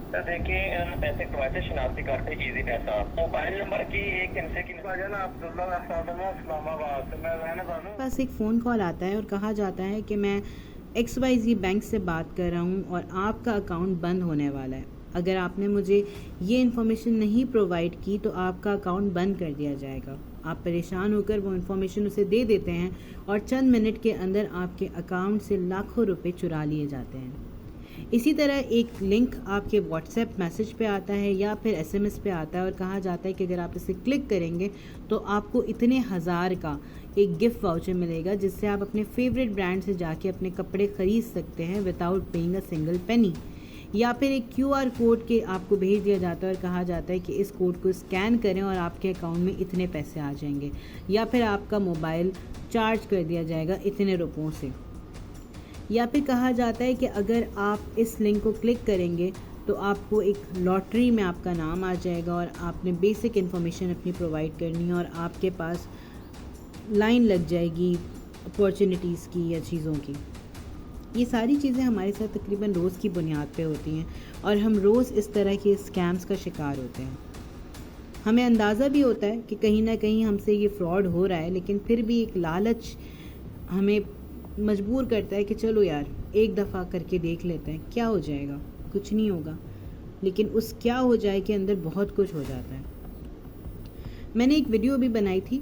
तो देखिए पैसे कमाए थे शनाख्ती कार्ड पे इजी पैसा मोबाइल नंबर की एक इनसे की ना अब्दुल्ला इस्लामाबाद से मैं रहने वाला हूँ। पास एक फ़ोन कॉल आता है और कहा जाता है कि मैं XYZ बैंक से बात कर रहा हूँ और आपका अकाउंट बंद होने वाला है। अगर आपने मुझे ये इन्फॉर्मेशन नहीं प्रोवाइड की तो आपका अकाउंट बंद कर दिया जाएगा। आप परेशान होकर वो इन्फॉर्मेशन उसे दे देते हैं और चंद मिनट के अंदर आपके अकाउंट से लाखों रुपए चुरा लिए जाते हैं। इसी तरह एक लिंक आपके व्हाट्सएप मैसेज पे आता है या फिर SMS पे आता है और कहा जाता है कि अगर आप इसे क्लिक करेंगे तो आपको इतने हज़ार का एक गिफ्ट वाउचर मिलेगा जिससे आप अपने फेवरेट ब्रांड से जाके अपने कपड़े ख़रीद सकते हैं without paying a single penny. या फिर एक QR कोड के आपको भेज दिया जाता है और कहा जाता है कि इस कोड को स्कैन करें और आपके अकाउंट में इतने पैसे आ जाएंगे, या फिर आपका मोबाइल चार्ज कर दिया जाएगा इतने रुपयों से। या फिर कहा जाता है कि अगर आप इस लिंक को क्लिक करेंगे तो आपको एक लॉटरी में आपका नाम आ जाएगा और आपने बेसिक इन्फॉर्मेशन अपनी प्रोवाइड करनी है और आपके पास लाइन लग जाएगी अपॉर्चुनिटीज़ की या चीज़ों की। ये सारी चीज़ें हमारे साथ तकरीबन रोज़ की बुनियाद पे होती हैं और हम रोज़ इस तरह के स्कैम्स का शिकार होते हैं। हमें अंदाज़ा भी होता है कि कहीं ना कहीं हमसे ये फ्रॉड हो रहा है, लेकिन फिर भी एक लालच हमें मजबूर करता है कि चलो यार एक दफ़ा करके देख लेते हैं, क्या हो जाएगा, कुछ नहीं होगा। लेकिन उस क्या हो जाए के अंदर बहुत कुछ हो जाता है। मैंने एक वीडियो भी बनाई थी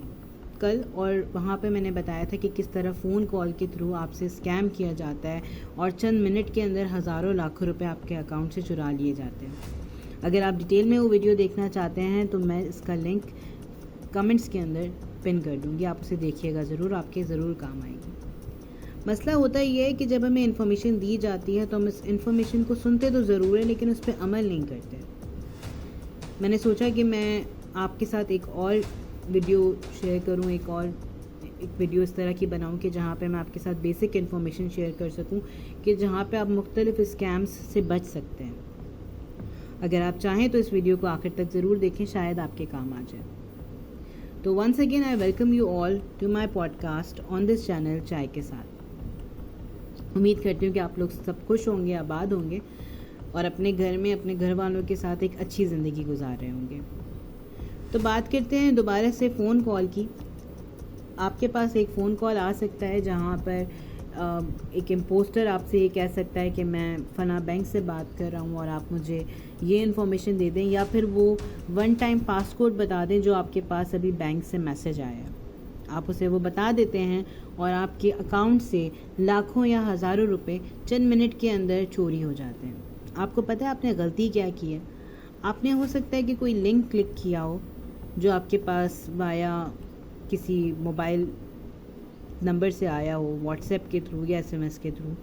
कल और वहाँ पे मैंने बताया था कि किस तरह फ़ोन कॉल के थ्रू आपसे स्कैम किया जाता है और चंद मिनट के अंदर हज़ारों लाखों रुपए आपके अकाउंट से चुरा लिए जाते हैं। अगर आप डिटेल में वो वीडियो देखना चाहते हैं तो मैं इसका लिंक कमेंट्स के अंदर पिन कर दूँगी, आप उसे देखिएगा ज़रूर, आपके ज़रूर काम आएगी। मसला होता ये है कि जब हमें इन्फॉर्मेशन दी जाती है तो हम इस इन्फॉर्मेशन को सुनते तो ज़रूर है लेकिन उस पर अमल नहीं करते। मैंने सोचा कि मैं आपके साथ एक और वीडियो शेयर करूं, एक वीडियो इस तरह की बनाऊं कि जहां पे मैं आपके साथ बेसिक इन्फॉर्मेशन शेयर कर सकूं कि जहां पे आप मुख्तलिफ स्कैम्स से बच सकते हैं। अगर आप चाहें तो इस वीडियो को आखिर तक ज़रूर देखें, शायद आपके काम आ जाए। तो once again I welcome you all to my podcast on this channel चाय के साथ। उम्मीद करती हूँ कि आप लोग सब खुश होंगे, आबाद होंगे और अपने घर में अपने घर वालों के साथ एक अच्छी ज़िंदगी गुजार रहे होंगे। तो बात करते हैं दोबारा से फ़ोन कॉल की। आपके पास एक फ़ोन कॉल आ सकता है जहाँ पर एक इम्पोस्टर आपसे ये कह सकता है कि मैं फ़ना बैंक से बात कर रहा हूँ और आप मुझे ये इन्फॉर्मेशन दे दें, या फिर वो वन टाइम पासकोड बता दें जो आपके पास अभी बैंक से मैसेज आया। आप उसे वो बता देते हैं और आपके अकाउंट से लाखों या हज़ारों रुपए चंद मिनट के अंदर चोरी हो जाते हैं। आपको पता है आपने गलती क्या की है? आपने हो सकता है कि कोई लिंक क्लिक किया हो जो आपके पास वाया किसी मोबाइल नंबर से आया हो, व्हाट्सएप के थ्रू या SMS के थ्रू,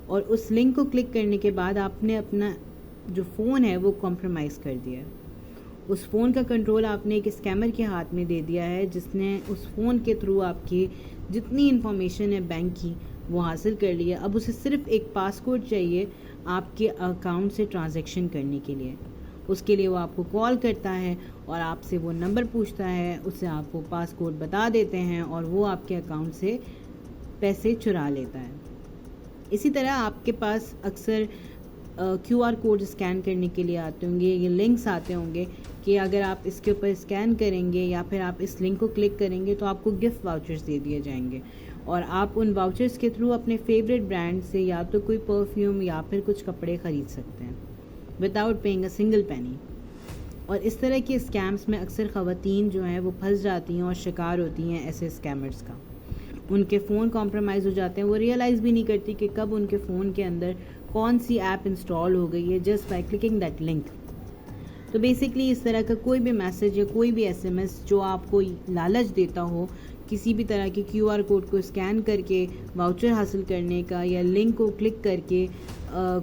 और उस लिंक को क्लिक करने के बाद आपने अपना जो फ़ोन है वो कॉम्प्रोमाइज़ कर दिया है। उस फ़ोन का कंट्रोल आपने एक स्कैमर के हाथ में दे दिया है जिसने उस फ़ोन के थ्रू आपकी जितनी इन्फॉर्मेशन है बैंक की वो हासिल कर लिया। अब उसे सिर्फ एक पासकोड चाहिए आपके अकाउंट से ट्रांजैक्शन करने के लिए। उसके लिए वो आपको कॉल करता है और आपसे वो नंबर पूछता है, उससे आप वो पासकोड बता देते हैं और वो आपके अकाउंट से पैसे चुरा लेता है। इसी तरह आपके पास अक्सर QR कोड स्कैन करने के लिए आते होंगे, ये लिंक्स आते होंगे कि अगर आप इसके ऊपर स्कैन करेंगे या फिर आप इस लिंक को क्लिक करेंगे तो आपको गिफ्ट वाउचर्स दे दिए जाएंगे और आप उन वाउचर्स के थ्रू अपने फेवरेट ब्रांड से या तो कोई परफ्यूम या फिर कुछ कपड़े ख़रीद सकते हैं without paying a single penny. और इस तरह के स्कैम्स में अक्सर ख़वातीन जो हैं वो फंस जाती हैं और शिकार होती हैं ऐसे स्कैमर्स का। उनके फ़ोन कॉम्प्रोमाइज़ हो जाते हैं, वो रियलाइज़ भी नहीं करती कि कब उनके फ़ोन के अंदर कौन सी ऐप इंस्टॉल हो गई है just by clicking that link. तो बेसिकली इस तरह का कोई भी मैसेज या कोई भी SMS जो आपको लालच देता हो किसी भी तरह के QR कोड को स्कैन करके वाउचर हासिल करने का या लिंक को क्लिक करके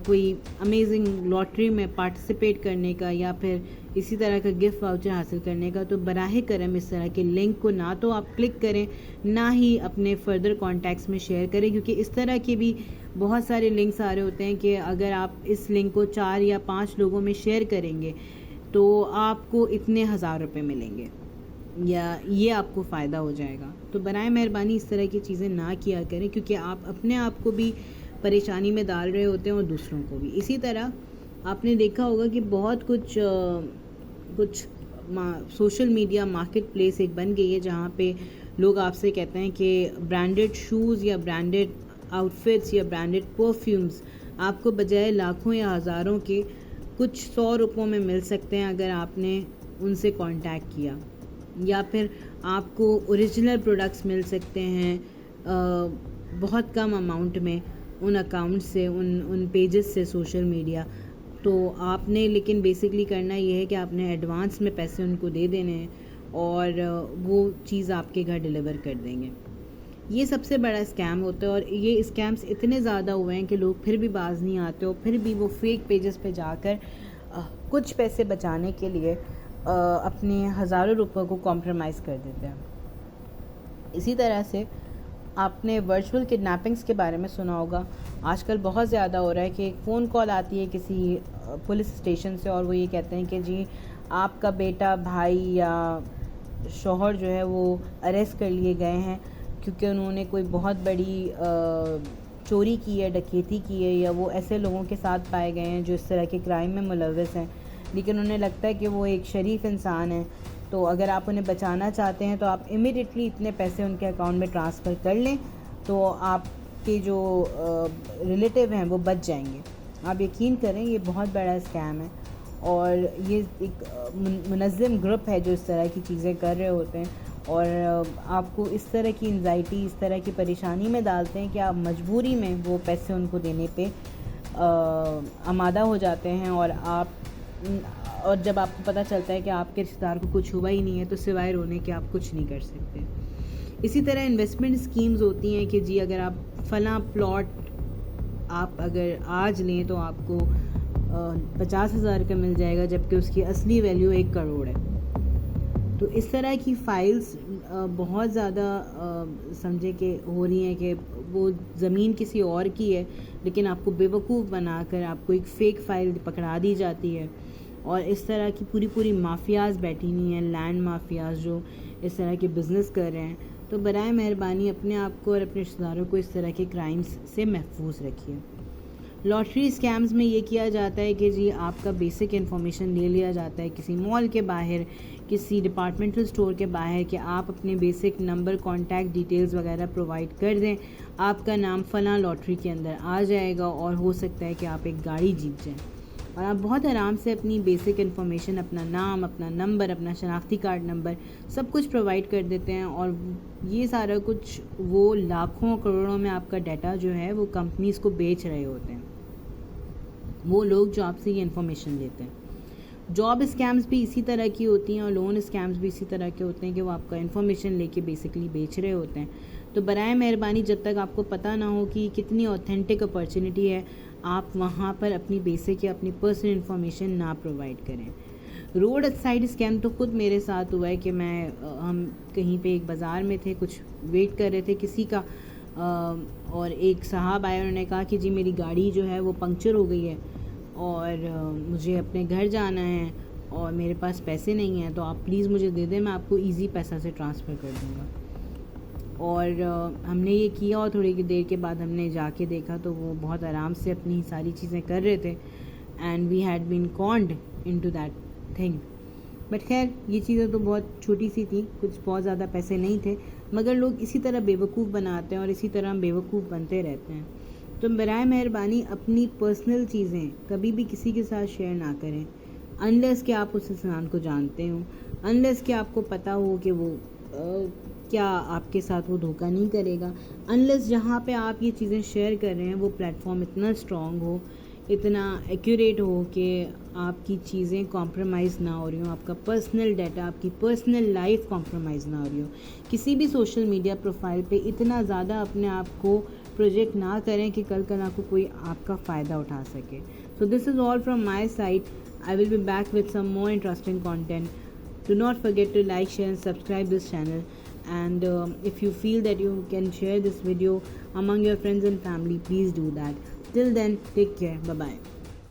कोई अमेजिंग लॉटरी में पार्टिसिपेट करने का या फिर इसी तरह का गिफ्ट वाउचर हासिल करने का, तो बराहे करम इस तरह के लिंक को ना तो आप क्लिक करें ना ही अपने फर्दर कॉन्टैक्ट्स में शेयर करें, क्योंकि इस तरह के भी बहुत सारे लिंक्स आ रहे होते हैं कि अगर आप इस लिंक को 4 या 5 लोगों में शेयर करेंगे तो आपको इतने हज़ार रुपये मिलेंगे या ये आपको फ़ायदा हो जाएगा। तो बराए मेहरबानी इस तरह की चीज़ें ना किया करें, क्योंकि आप अपने आप को भी परेशानी में डाल रहे होते हैं और दूसरों को भी। इसी तरह آپ نے دیکھا ہوگا کہ بہت کچھ سوشل میڈیا مارکیٹ پلیس ایک بن گئی ہے جہاں پہ لوگ آپ سے کہتے ہیں کہ برانڈڈ شوز یا برانڈڈ آؤٹ فٹس یا برانڈڈ پرفیومز آپ کو بجائے لاکھوں یا ہزاروں کے کچھ 100 روپوں میں مل سکتے ہیں اگر آپ نے ان سے کانٹیکٹ کیا، یا پھر آپ کو اوریجنل پروڈکٹس مل سکتے ہیں بہت کم اماؤنٹ میں ان اکاؤنٹ سے، ان پیجز سے سوشل میڈیا. تو آپ نے لیکن بیسکلی کرنا یہ ہے کہ آپ نے ایڈوانس میں پیسے ان کو دے دینے ہیں اور وہ چیز آپ کے گھر ڈیلیور کر دیں گے. یہ سب سے بڑا اسکیم ہوتا ہے، اور یہ اسکیمز اتنے زیادہ ہوئے ہیں کہ لوگ پھر بھی باز نہیں آتے، اور پھر بھی وہ فیک پیجز پہ جا کر کچھ پیسے بچانے کے لیے اپنے ہزاروں روپے کو کمپرومائز کر دیتے ہیں. اسی طرح سے آپ نے ورچوئل کڈنیپنگس کے بارے میں سنا ہوگا. آج کل بہت زیادہ ہو رہا ہے کہ ایک فون کال آتی ہے کسی پولیس اسٹیشن سے اور وہ یہ کہتے ہیں کہ جی آپ کا بیٹا، بھائی یا شوہر جو ہے وہ اریسٹ کر لیے گئے ہیں کیونکہ انہوں نے کوئی بہت بڑی چوری کی ہے، ڈکیتی کی ہے، یا وہ ایسے لوگوں کے ساتھ پائے گئے ہیں جو اس طرح کے کرائم میں ملوث ہیں، لیکن انہیں لگتا ہے کہ وہ ایک شریف انسان ہے. تو اگر آپ انہیں بچانا چاہتے ہیں تو آپ امیڈیٹلی اتنے پیسے ان کے اکاؤنٹ میں ٹرانسفر کر لیں تو آپ کے جو ریلیٹیو ہیں وہ بچ جائیں گے. آپ یقین کریں یہ بہت بڑا اسکیم ہے، اور یہ ایک منظم گروپ ہے جو اس طرح کی چیزیں کر رہے ہوتے ہیں، اور آپ کو اس طرح کی انزائٹی، اس طرح کی پریشانی میں ڈالتے ہیں کہ آپ مجبوری میں وہ پیسے ان کو دینے پہ آمادہ ہو جاتے ہیں. اور جب آپ کو پتہ چلتا ہے کہ آپ کے رشتہ دار کو کچھ ہوا ہی نہیں ہے تو سوائے رونے کے آپ کچھ نہیں کر سکتے. اسی طرح انویسٹمنٹ اسکیمز ہوتی ہیں کہ جی اگر آپ فلاں پلاٹ آپ اگر آج لیں تو آپ کو 50,000 کا مل جائے گا، جبکہ اس کی اصلی ویلیو 1 کروڑ ہے. تو اس طرح کی فائلز بہت زیادہ سمجھے کہ ہو رہی ہیں کہ وہ زمین کسی اور کی ہے لیکن آپ کو بیوقوف بنا کر آپ کو ایک فیک فائل پکڑا دی جاتی ہے. اور اس طرح کی پوری مافیاز بیٹھی ہوئی ہیں، لینڈ مافیاز جو اس طرح کے بزنس کر رہے ہیں. تو برائے مہربانی اپنے آپ کو اور اپنے رشتہ داروں کو اس طرح کے کرائمز سے محفوظ رکھیے. لاٹری اسکیمز میں یہ کیا جاتا ہے کہ جی آپ کا بیسک انفارمیشن لے لیا جاتا ہے کسی مال کے باہر، کسی ڈپارٹمنٹل اسٹور کے باہر، کہ آپ اپنے بیسک نمبر، کانٹیکٹ ڈیٹیلز وغیرہ پرووائڈ کر دیں، آپ کا نام فلاں لاٹری کے اندر آ جائے گا اور ہو سکتا ہے کہ آپ ایک گاڑی جیت جائیں. اور آپ بہت آرام سے اپنی بیسک انفارمیشن، اپنا نام، اپنا نمبر، اپنا شناختی کارڈ نمبر سب کچھ پرووائڈ کر دیتے ہیں، اور یہ سارا کچھ وہ لاکھوں کروڑوں میں آپ کا ڈیٹا جو ہے وہ کمپنیز کو بیچ رہے ہوتے ہیں، وہ لوگ جو آپ سے یہ انفارمیشن لیتے ہیں. جاب اسکیمز بھی اسی طرح کی ہوتی ہیں، اور لون اسکیمز بھی اسی طرح کے ہوتے ہیں کہ وہ آپ کا انفارمیشن لے کے بیسکلی بیچ رہے ہوتے ہیں. تو برائے مہربانی جب تک آپ کو پتہ نہ ہو کہ کتنی اوتھینٹک اپرچونٹی ہے، آپ وہاں پر اپنی بیسک یا اپنی پرسنل انفارمیشن نہ پرووائڈ کریں. روڈ سائڈ اسکیم تو خود میرے ساتھ ہوا ہے کہ ہم کہیں پہ ایک بازار میں تھے، کچھ ویٹ کر رہے تھے کسی کا، اور ایک صاحب آئے، انہوں نے کہا کہ جی میری گاڑی جو ہے وہ پنکچر ہو گئی ہے اور مجھے اپنے گھر جانا ہے اور میرے پاس پیسے نہیں ہیں، تو آپ پلیز مجھے دے دیں، میں آپ کو ایزی پیسہ سے ٹرانسفر کر دوں گا. اور ہم نے یہ کیا، اور تھوڑی دیر کے بعد ہم نے جا کے دیکھا تو وہ بہت آرام سے اپنی ساری چیزیں کر رہے تھے، and we had been conned into that دیٹ تھنگ. بٹ خیر یہ چیزیں تو بہت چھوٹی سی تھیں، کچھ بہت زیادہ پیسے نہیں تھے، مگر لوگ اسی طرح بیوقوف بناتے ہیں اور اسی طرح بیوقوف بنتے رہتے ہیں. تو برائے مہربانی اپنی پرسنل چیزیں کبھی بھی کسی کے ساتھ شیئر نہ کریں، انلیس کہ آپ اس انسان کو جانتے ہوں، انلیس کہ آپ کو پتہ ہو کہ وہ کیا آپ کے ساتھ وہ دھوکہ نہیں کرے گا، انلیس جہاں پہ آپ یہ چیزیں شیئر کر رہے ہیں وہ پلیٹ فارم اتنا اسٹرانگ ہو، اتنا ایکوریٹ ہو کہ آپ کی چیزیں کمپرومائز نہ ہو رہی ہوں، آپ کا پرسنل ڈیٹا، آپ کی پرسنل لائف کمپرومائز نہ ہو رہی ہو. کسی بھی سوشل میڈیا پروفائل پہ اتنا زیادہ اپنے آپ کو پروجیکٹ نہ کریں کہ کل کو کوئی آپ کا فائدہ اٹھا سکے. So this is all from my side. I will be back with some more interesting content. Do not forget to like, share and subscribe this channel. And if you feel that you can share this video among your friends and family, please do that. Till then, take care. Bye-bye.